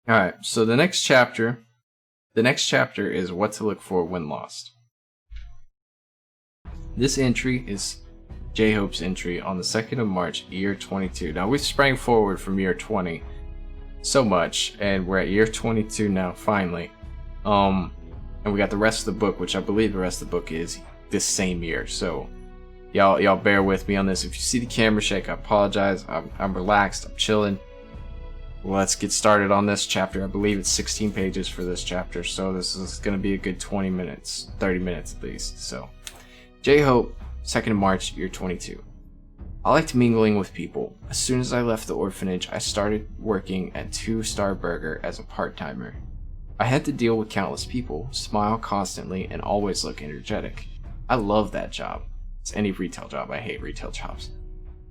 Alright, so the next chapter is what to look for when lost. This entry is J-Hope's entry on the 2nd of March, year 22. Now, we sprang forward from year 20 so much, and we're at year 22 now, finally. And we got the rest of the book, which I believe the rest of the book is this same year. So, y'all bear with me on this. If you see the camera shake, I apologize. I'm relaxed. I'm chilling. Let's get started on this chapter. I believe it's 16 pages for this chapter, so this is going to be a good 20 minutes, 30 minutes at least. So, J-Hope, 2nd of March, year 22. I liked mingling with people. As soon as I left the orphanage, I started working at 2-Star Burger as a part-timer. I had to deal with countless people, smile constantly, and always look energetic. I love that job. It's any retail job. I hate retail jobs.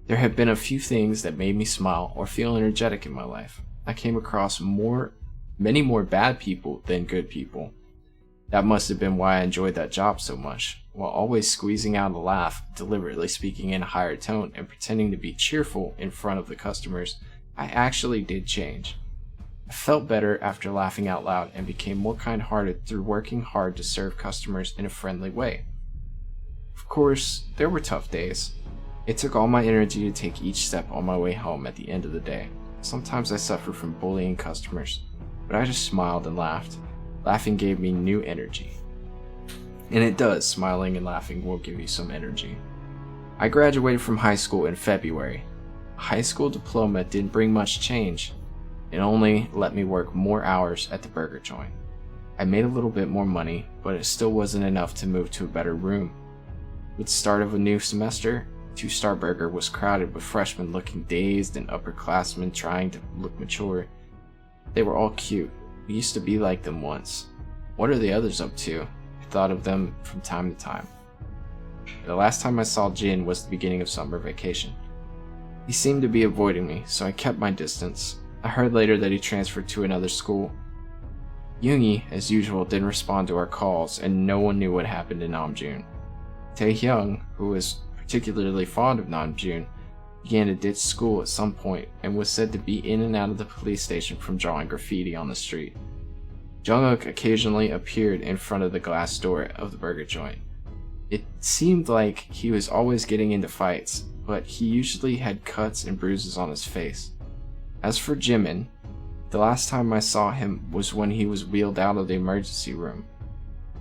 There have been a few things that made me smile or feel energetic in my life. I came across many more bad people than good people. That must have been why I enjoyed that job so much. While always squeezing out a laugh, deliberately speaking in a higher tone, and pretending to be cheerful in front of the customers, I actually did change. I felt better after laughing out loud and became more kind-hearted through working hard to serve customers in a friendly way. Of course, there were tough days. It took all my energy to take each step on my way home at the end of the day. Sometimes I suffered from bullying customers, but I just smiled and laughed. Laughing gave me new energy. And it does, smiling and laughing will give you some energy. I graduated from high school in February. A high school diploma didn't bring much change. It only let me work more hours at the burger joint. I made a little bit more money, but it still wasn't enough to move to a better room. With the start of a new semester, 2-Star Burger was crowded with freshmen looking dazed and upperclassmen trying to look mature. They were all cute. We used to be like them once. What are the others up to? I thought of them from time to time. The last time I saw Jin was the beginning of summer vacation. He seemed to be avoiding me, so I kept my distance. I heard later that he transferred to another school. Yoongi, as usual, didn't respond to our calls, and no one knew what happened to Namjoon. Taehyung, who was particularly fond of Namjoon, began to ditch school at some point and was said to be in and out of the police station from drawing graffiti on the street. Jungkook occasionally appeared in front of the glass door of the burger joint. It seemed like he was always getting into fights, but he usually had cuts and bruises on his face. As for Jimin, the last time I saw him was when he was wheeled out of the emergency room.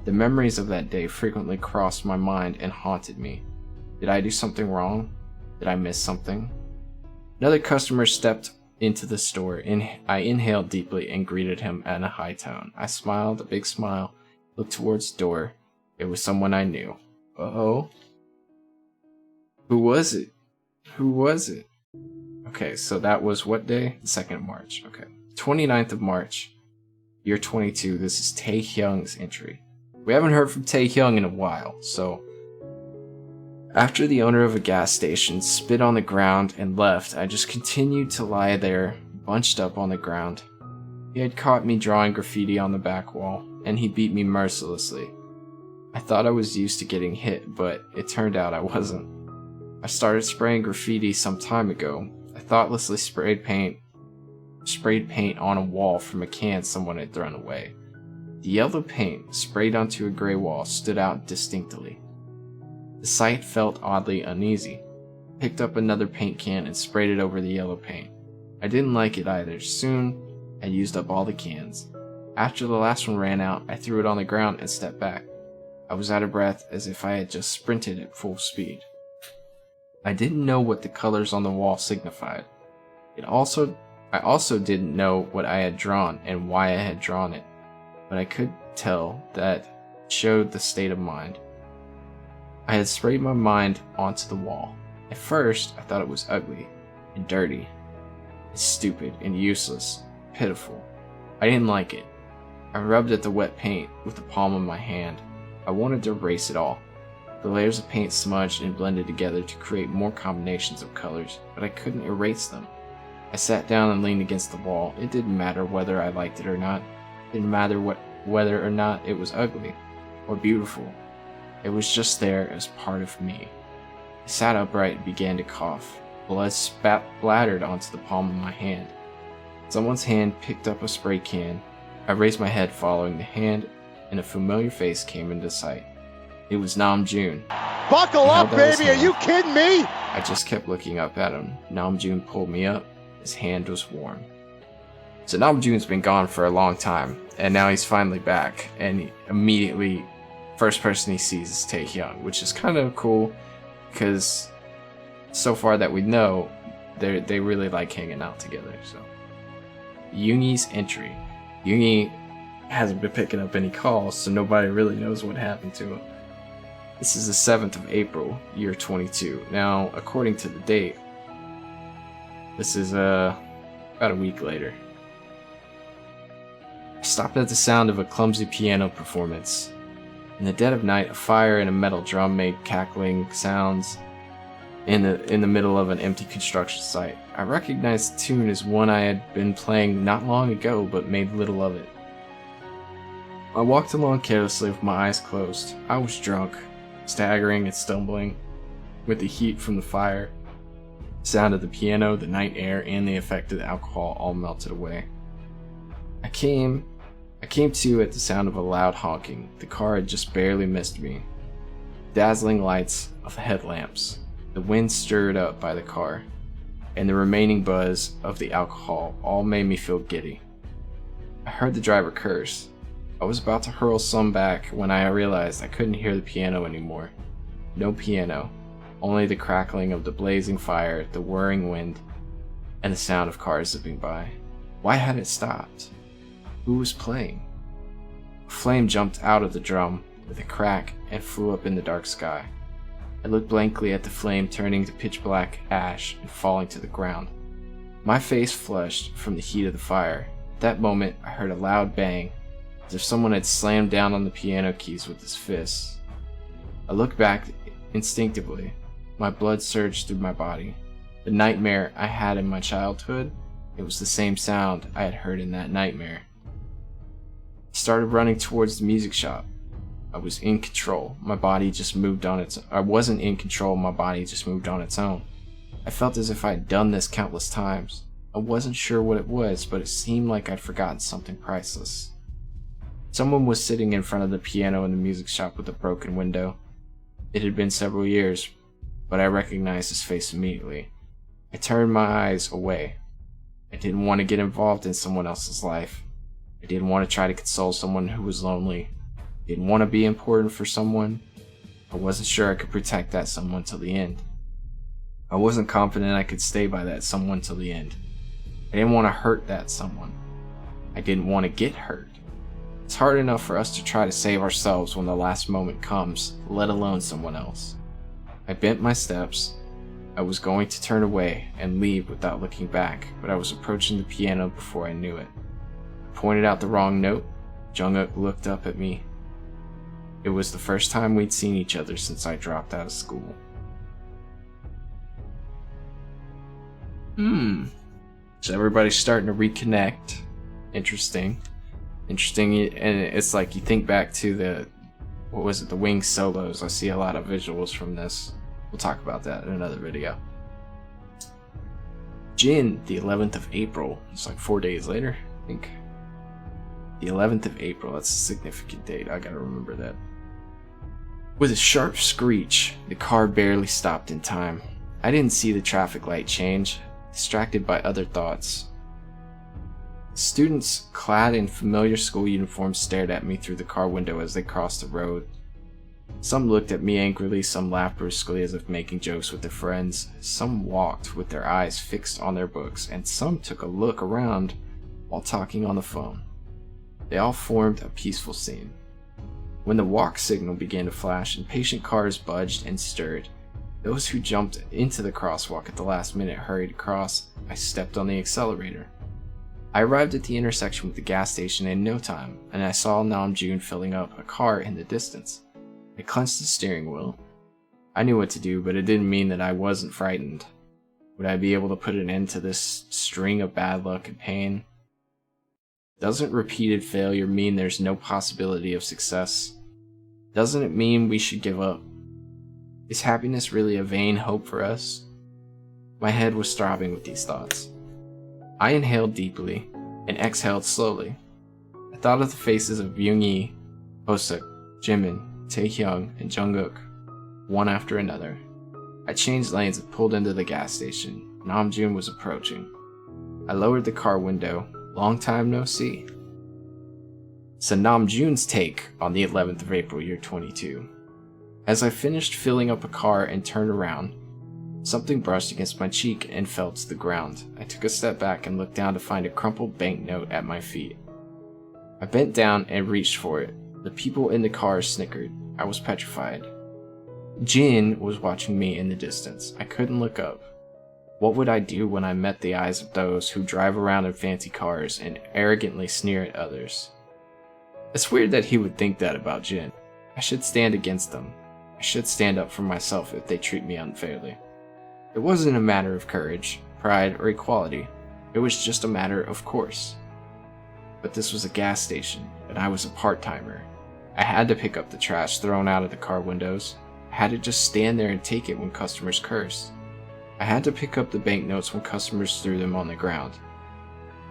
The memories of that day frequently crossed my mind and haunted me. Did I do something wrong? Did I miss something? Another customer stepped into the store, and I inhaled deeply and greeted him in a high tone. I smiled, a big smile, looked towards the door. It was someone I knew. Uh-oh. Who was it? Who was it? Okay, so that was what day? The 2nd of March. Okay. 29th of March, year 22. This is Taehyung's entry. We haven't heard from Taehyung in a while, so after the owner of a gas station spit on the ground and left, I just continued to lie there, bunched up on the ground. He had caught me drawing graffiti on the back wall, and he beat me mercilessly. I thought I was used to getting hit, but it turned out I wasn't. I started spraying graffiti some time ago. I thoughtlessly sprayed paint on a wall from a can someone had thrown away. The yellow paint, sprayed onto a gray wall, stood out distinctly. The sight felt oddly uneasy. I picked up another paint can and sprayed it over the yellow paint. I didn't like it either. Soon, I used up all the cans. After the last one ran out, I threw it on the ground and stepped back. I was out of breath, as if I had just sprinted at full speed. I didn't know what the colors on the wall signified. I also didn't know what I had drawn and why I had drawn it, but I could tell that it showed the state of mind. I had sprayed my mind onto the wall. At first, I thought it was ugly and dirty, and stupid and useless, pitiful. I didn't like it. I rubbed at the wet paint with the palm of my hand. I wanted to erase it all. The layers of paint smudged and blended together to create more combinations of colors, but I couldn't erase them. I sat down and leaned against the wall. It didn't matter whether I liked it or not. It didn't matter whether or not it was ugly or beautiful. It was just there as part of me. I sat upright and began to cough. Blood splattered onto the palm of my hand. Someone's hand picked up a spray can. I raised my head following the hand, and a familiar face came into sight. It was Namjoon. Buckle up, baby! Are you kidding me? I just kept looking up at him. Namjoon pulled me up. His hand was warm. So Namjoon's been gone for a long time, and now he's finally back, and he immediately, first person he sees is Taehyung, which is kind of cool, because so far that we know, they really like hanging out together. So Yoongi's entry. Yoongi hasn't been picking up any calls, so nobody really knows what happened to him. This is the 7th of April, year 22. Now, according to the date, this is about a week later. I stopped at the sound of a clumsy piano performance. In the dead of night, a fire and a metal drum made cackling sounds in the middle of an empty construction site. I recognized the tune as one I had been playing not long ago, but made little of it. I walked along carelessly with my eyes closed. I was drunk, staggering and stumbling, with the heat from the fire, the sound of the piano, the night air, and the effect of the alcohol all melted away. I came to at the sound of a loud honking. The car had just barely missed me. Dazzling lights of headlamps, the wind stirred up by the car, and the remaining buzz of the alcohol all made me feel giddy. I heard the driver curse. I was about to hurl some back when I realized I couldn't hear the piano anymore. No piano, only the crackling of the blazing fire, the whirring wind, and the sound of cars zipping by. Why had it stopped? Who was playing? A flame jumped out of the drum with a crack and flew up in the dark sky. I looked blankly at the flame turning to pitch black ash and falling to the ground. My face flushed from the heat of the fire. At that moment, I heard a loud bang, as if someone had slammed down on the piano keys with his fists. I looked back instinctively. My blood surged through my body. The nightmare I had in my childhood, it was the same sound I had heard in that nightmare. I started running towards the music shop. I was in control. My body just moved on its own. I wasn't in control. My body just moved on its own. I felt as if I had done this countless times. I wasn't sure what it was, but it seemed like I'd forgotten something priceless. Someone was sitting in front of the piano in the music shop with a broken window. It had been several years, but I recognized his face immediately. I turned my eyes away. I didn't want to get involved in someone else's life. I didn't want to try to console someone who was lonely. I didn't want to be important for someone. I wasn't sure I could protect that someone till the end. I wasn't confident I could stay by that someone till the end. I didn't want to hurt that someone. I didn't want to get hurt. It's hard enough for us to try to save ourselves when the last moment comes, let alone someone else. I bent my steps. I was going to turn away and leave without looking back, but I was approaching the piano before I knew it. I pointed out the wrong note. Jungkook looked up at me. It was the first time we'd seen each other since I dropped out of school. So everybody's starting to reconnect. Interesting, and it's like you think back to the Wings solos. I see a lot of visuals from this. We'll talk about that in another video. Jin, the 11th of April. It's like 4 days later, I think. The 11th of April, that's a significant date. I gotta remember that. With a sharp screech, the car barely stopped in time. I didn't see the traffic light change, distracted by other thoughts. Students clad in familiar school uniforms stared at me through the car window as they crossed the road. Some looked at me angrily, some laughed brusquely as if making jokes with their friends, some walked with their eyes fixed on their books, and some took a look around while talking on the phone. They all formed a peaceful scene. When the walk signal began to flash, impatient cars budged and stirred. Those who jumped into the crosswalk at the last minute hurried across. I stepped on the accelerator. I arrived at the intersection with the gas station in no time, and I saw Namjoon filling up a car in the distance. I clenched the steering wheel. I knew what to do, but it didn't mean that I wasn't frightened. Would I be able to put an end to this string of bad luck and pain? Doesn't repeated failure mean there's no possibility of success? Doesn't it mean we should give up? Is happiness really a vain hope for us? My head was throbbing with these thoughts. I inhaled deeply and exhaled slowly. I thought of the faces of Yoongi, Hosuk, Jimin, Taehyung, and Jungkook, one after another. I changed lanes and pulled into the gas station. Namjoon was approaching. I lowered the car window. Long time no see. So Namjoon's take on the 11th of April, year 22. As I finished filling up a car and turned around, something brushed against my cheek and fell to the ground. I took a step back and looked down to find a crumpled banknote at my feet. I bent down and reached for it. The people in the car snickered. I was petrified. Jin was watching me in the distance. I couldn't look up. What would I do when I met the eyes of those who drive around in fancy cars and arrogantly sneer at others? It's weird that he would think that about Jin. I should stand against them. I should stand up for myself if they treat me unfairly. It wasn't a matter of courage, pride, or equality. It was just a matter of course. But this was a gas station, and I was a part-timer. I had to pick up the trash thrown out of the car windows. I had to just stand there and take it when customers cursed. I had to pick up the banknotes when customers threw them on the ground.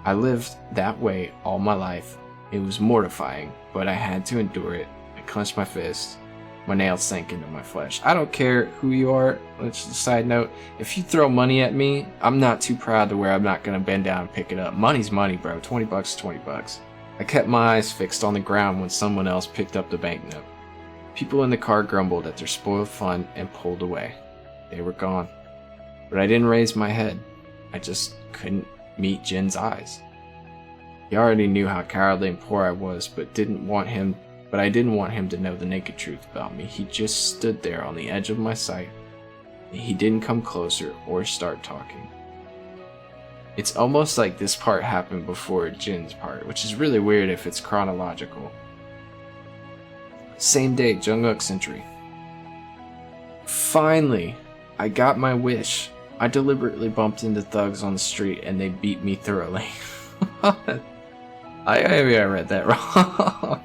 I lived that way all my life. It was mortifying, but I had to endure it. I clenched my fist. My nails sank into my flesh. I don't care who you are. Just a side note, if you throw money at me, I'm not too proud to where I'm not going to bend down and pick it up. Money's money, bro. 20 bucks is 20 bucks. I kept my eyes fixed on the ground when someone else picked up the banknote. People in the car grumbled at their spoiled fun and pulled away. They were gone. But I didn't raise my head. I just couldn't meet Jin's eyes. He already knew how cowardly and poor I was, but I didn't want him to know the naked truth about me. He just stood there on the edge of my sight. He didn't come closer or start talking. It's almost like this part happened before Jin's part, which is really weird if it's chronological. Same day, Jungkook's entry. Finally, I got my wish. I deliberately bumped into thugs on the street and they beat me thoroughly. Maybe I read that wrong.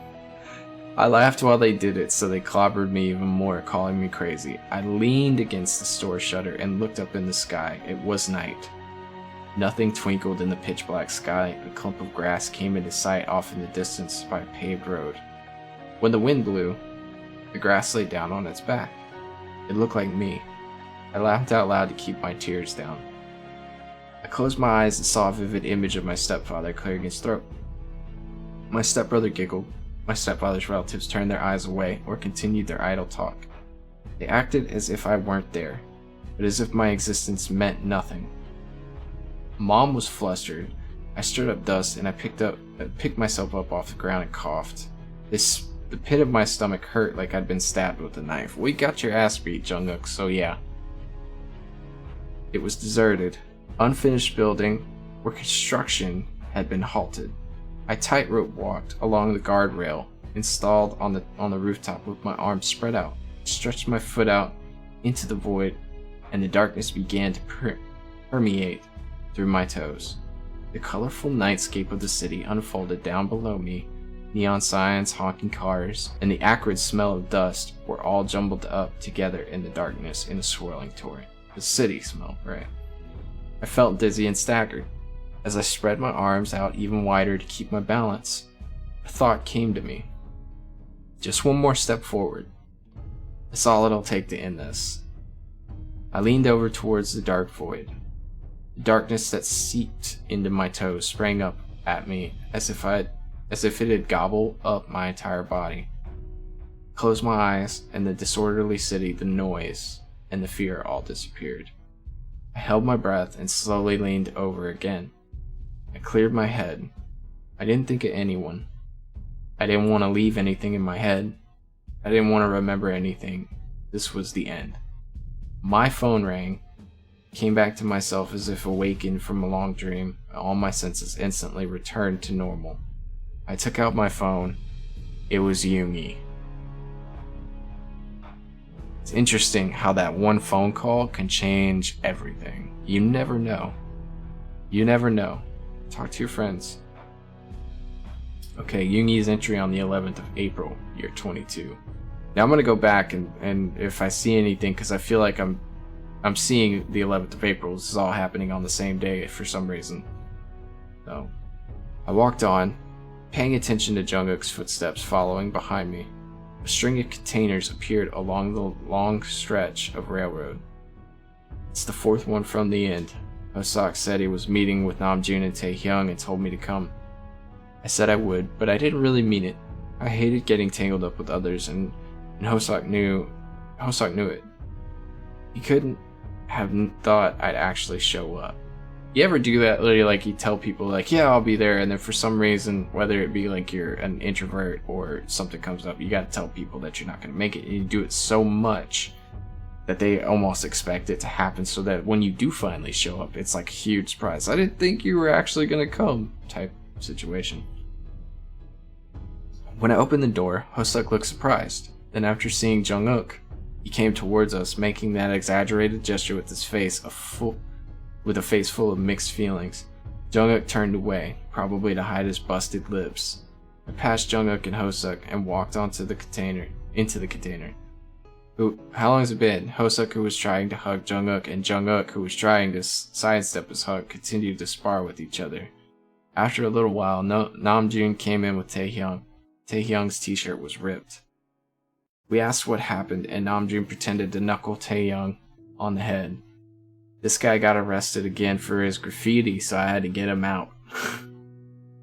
I laughed while they did it, so they clobbered me even more, calling me crazy. I leaned against the store shutter and looked up in the sky. It was night. Nothing twinkled in the pitch black sky. A clump of grass came into sight off in the distance by a paved road. When the wind blew, the grass lay down on its back. It looked like me. I laughed out loud to keep my tears down. I closed my eyes and saw a vivid image of my stepfather clearing his throat. My stepbrother giggled. My stepfather's relatives turned their eyes away or continued their idle talk. They acted as if I weren't there, but as if my existence meant nothing. Mom was flustered. I stirred up dust and I picked myself up off the ground and coughed. The pit of my stomach hurt like I'd been stabbed with a knife. We got your ass beat, Jungkook, so yeah. It was deserted. Unfinished building where construction had been halted. I tightrope walked along the guardrail, installed on the rooftop with my arms spread out, stretched my foot out into the void, and the darkness began to permeate through my toes. The colorful nightscape of the city unfolded down below me. Neon signs, honking cars, and the acrid smell of dust were all jumbled up together in the darkness in a swirling torrent. The city smell, right? I felt dizzy and staggered. As I spread my arms out even wider to keep my balance, a thought came to me. Just one more step forward. That's all it'll take to end this. I leaned over towards the dark void. The darkness that seeped into my toes sprang up at me as if it had gobbled up my entire body. Closed my eyes, and the disorderly city, the noise, and the fear all disappeared. I held my breath and slowly leaned over again. I cleared my head. I didn't think of anyone. I didn't want to leave anything in my head. I didn't want to remember anything. This was the end. My phone rang. I came back to myself as if awakened from a long dream. All my senses instantly returned to normal. I took out my phone. It was Yoongi. It's interesting how that one phone call can change everything. You never know. You never know. Talk to your friends. Okay, Yoongi's entry on the 11th of April, year 22. Now I'm gonna go back and if I see anything, because I feel like I'm seeing the 11th of April. This is all happening on the same day for some reason. though. I walked on, paying attention to Jungkook's footsteps following behind me. A string of containers appeared along the long stretch of railroad. It's the fourth one from the end. Hoseok said he was meeting with Namjoon and Taehyung and told me to come. I said I would, but I didn't really mean it. I hated getting tangled up with others, and Hoseok knew it. He couldn't have thought I'd actually show up. You ever do that? Literally, like, you tell people, like, yeah, I'll be there, and then for some reason, whether it be like you're an introvert or something comes up, you gotta tell people that you're not gonna make it, and you do it so much that they almost expect it to happen, so that when you do finally show up, it's like a huge surprise. I didn't think you were actually gonna come, type situation. When I opened the door, Hoseok looked surprised. Then after seeing Jungkook, he came towards us, making that exaggerated gesture with his face with a face full of mixed feelings. Jungkook turned away, probably to hide his busted lips. I passed Jungkook and Hoseok and walked into the container. How long has it been? Hoseok, who was trying to hug Jungkook, and Jungkook, who was trying to sidestep his hug, continued to spar with each other. After a little while, Namjoon came in with Taehyung. Taehyung's t-shirt was ripped. We asked what happened, and Namjoon pretended to knuckle Taehyung on the head. This guy got arrested again for his graffiti, so I had to get him out.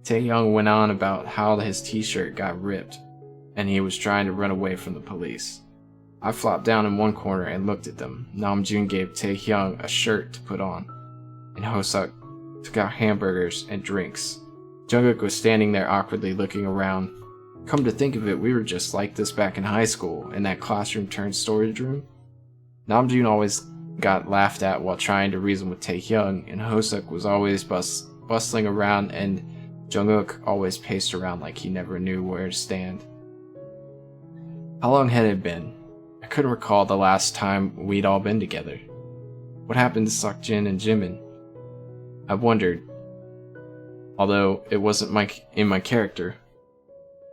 Taehyung went on about how his t-shirt got ripped, and he was trying to run away from the police. I flopped down in one corner and looked at them. Namjoon gave Taehyung a shirt to put on, and Hoseok took out hamburgers and drinks. Jungkook was standing there awkwardly looking around. Come to think of it, we were just like this back in high school, in that classroom turned storage room. Namjoon always got laughed at while trying to reason with Taehyung, and Hoseok was always bustling around, and Jungkook always paced around like he never knew where to stand. How long had it been? I couldn't recall the last time we'd all been together. What happened to Seokjin and Jimin? I wondered, although it wasn't in my character.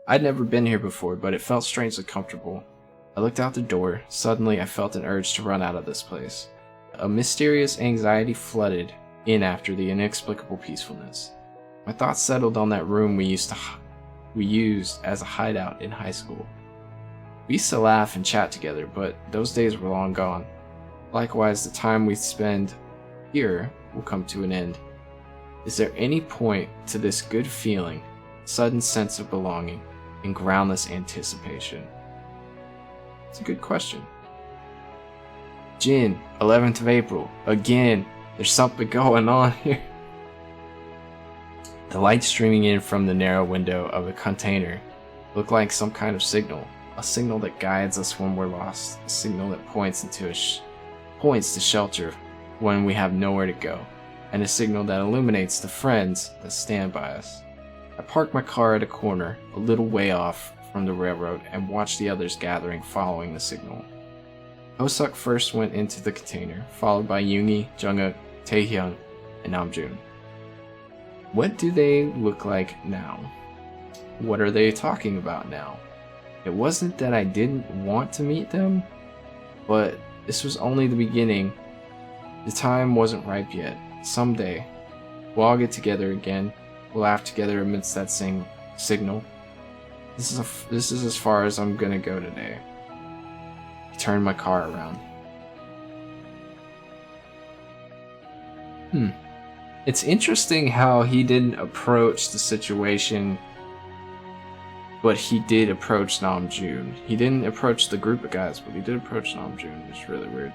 I'd never been here before, but it felt strangely comfortable. I looked out the door. Suddenly, I felt an urge to run out of this place. A mysterious anxiety flooded in after the inexplicable peacefulness. My thoughts settled on that room we used as a hideout in high school. We used to laugh and chat together, but those days were long gone. Likewise, the time we spend here will come to an end. Is there any point to this good feeling, sudden sense of belonging, and groundless anticipation? It's a good question. Jin, 11th of April. Again, there's something going on here. The light streaming in from the narrow window of the container looked like some kind of signal. A signal that guides us when we're lost. A signal that points to shelter when we have nowhere to go. And a signal that illuminates the friends that stand by us. I parked my car at a corner, a little way off from the railroad, and watched the others gathering following the signal. Hoseok first went into the container, followed by Yoongi, Jungkook, Taehyung, and Namjoon. What do they look like now? What are they talking about now? It wasn't that I didn't want to meet them, but this was only the beginning. The time wasn't ripe yet. Someday, we'll all get together again. We'll laugh together amidst that signal. This is as far as I'm gonna go today. I turned my car around. It's interesting how he didn't approach the situation, but he did approach Namjoon. He didn't approach the group of guys, but he did approach Namjoon. It's really weird.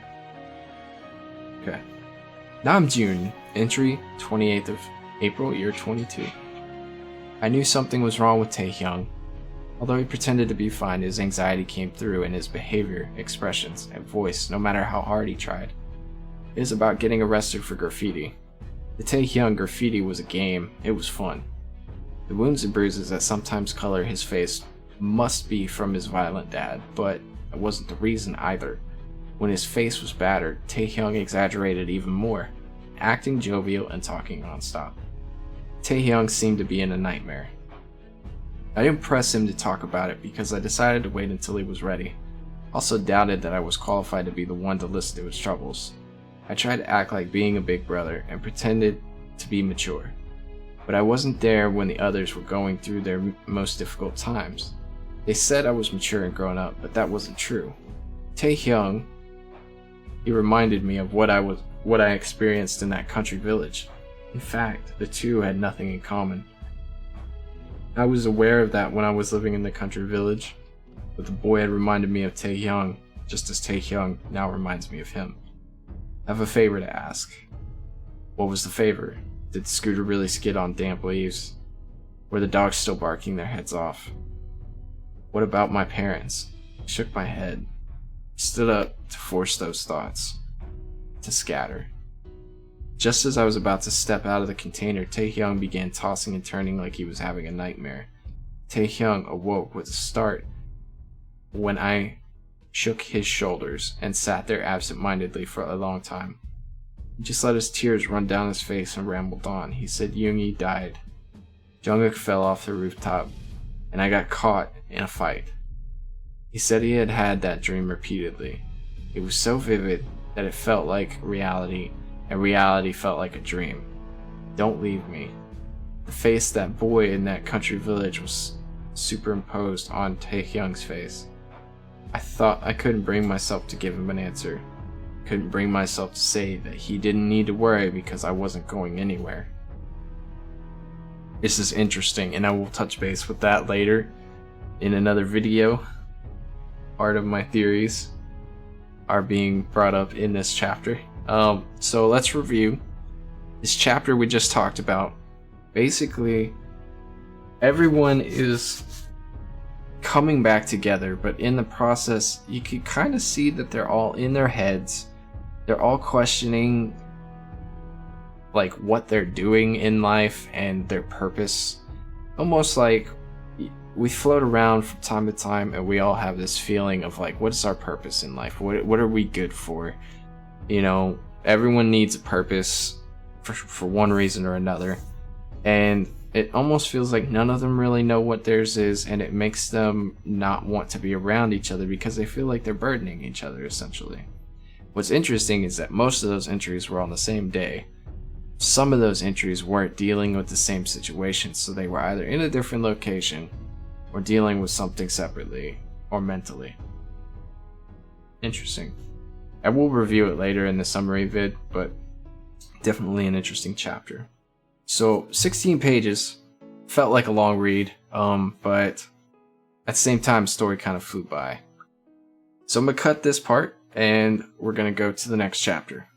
Okay. Namjoon, entry 28th of April, year 22. I knew something was wrong with Taehyung. Although he pretended to be fine, his anxiety came through in his behavior, expressions, and voice, no matter how hard he tried. It was about getting arrested for graffiti. The Taehyung graffiti was a game. It was fun. The wounds and bruises that sometimes color his face must be from his violent dad, but it wasn't the reason either. When his face was battered, Taehyung exaggerated even more, acting jovial and talking nonstop. Taehyung seemed to be in a nightmare. I didn't press him to talk about it because I decided to wait until he was ready. Also doubted that I was qualified to be the one to listen to his troubles. I tried to act like being a big brother and pretended to be mature. but I wasn't there when the others were going through their most difficult times. They said I was mature and grown up, but that wasn't true. Taehyung, he reminded me of what I experienced in that country village. In fact, the two had nothing in common. I was aware of that when I was living in the country village, but the boy had reminded me of Taehyung, just as Taehyung now reminds me of him. I have a favor to ask. What was the favor? Did the scooter really skid on damp leaves? Were the dogs still barking their heads off? What about my parents? I shook my head, stood up to force those thoughts to scatter. Just as I was about to step out of the container, Taehyung began tossing and turning like he was having a nightmare. Taehyung awoke with a start when I shook his shoulders and sat there absent-mindedly for a long time. He just let his tears run down his face and rambled on. He said Yoongi died. Jungkook fell off the rooftop, and I got caught in a fight. He said he had had that dream repeatedly. It was so vivid that it felt like reality, and reality felt like a dream. Don't leave me. The face of that boy in that country village was superimposed on Taehyung's face. I thought I couldn't bring myself to give him an answer. Couldn't bring myself to say that he didn't need to worry because I wasn't going anywhere. This is interesting, and I will touch base with that later in another video. Part of my theories are being brought up in this chapter. So let's review this chapter we just talked about. Basically, everyone is coming back together, but in the process, you can kind of see that they're all in their heads. They're all questioning like what they're doing in life and their purpose. Almost like we float around from time to time and we all have this feeling of like, what is our purpose in life? What are we good for? You know, everyone needs a purpose for one reason or another. And it almost feels like none of them really know what theirs is, and it makes them not want to be around each other because they feel like they're burdening each other, essentially. What's interesting is that most of those entries were on the same day. Some of those entries weren't dealing with the same situation, so they were either in a different location or dealing with something separately or mentally. Interesting. I will review it later in the summary vid, but definitely an interesting chapter. So 16 pages, felt like a long read, but at the same time, the story kind of flew by. So I'm gonna cut this part and we're gonna go to the next chapter.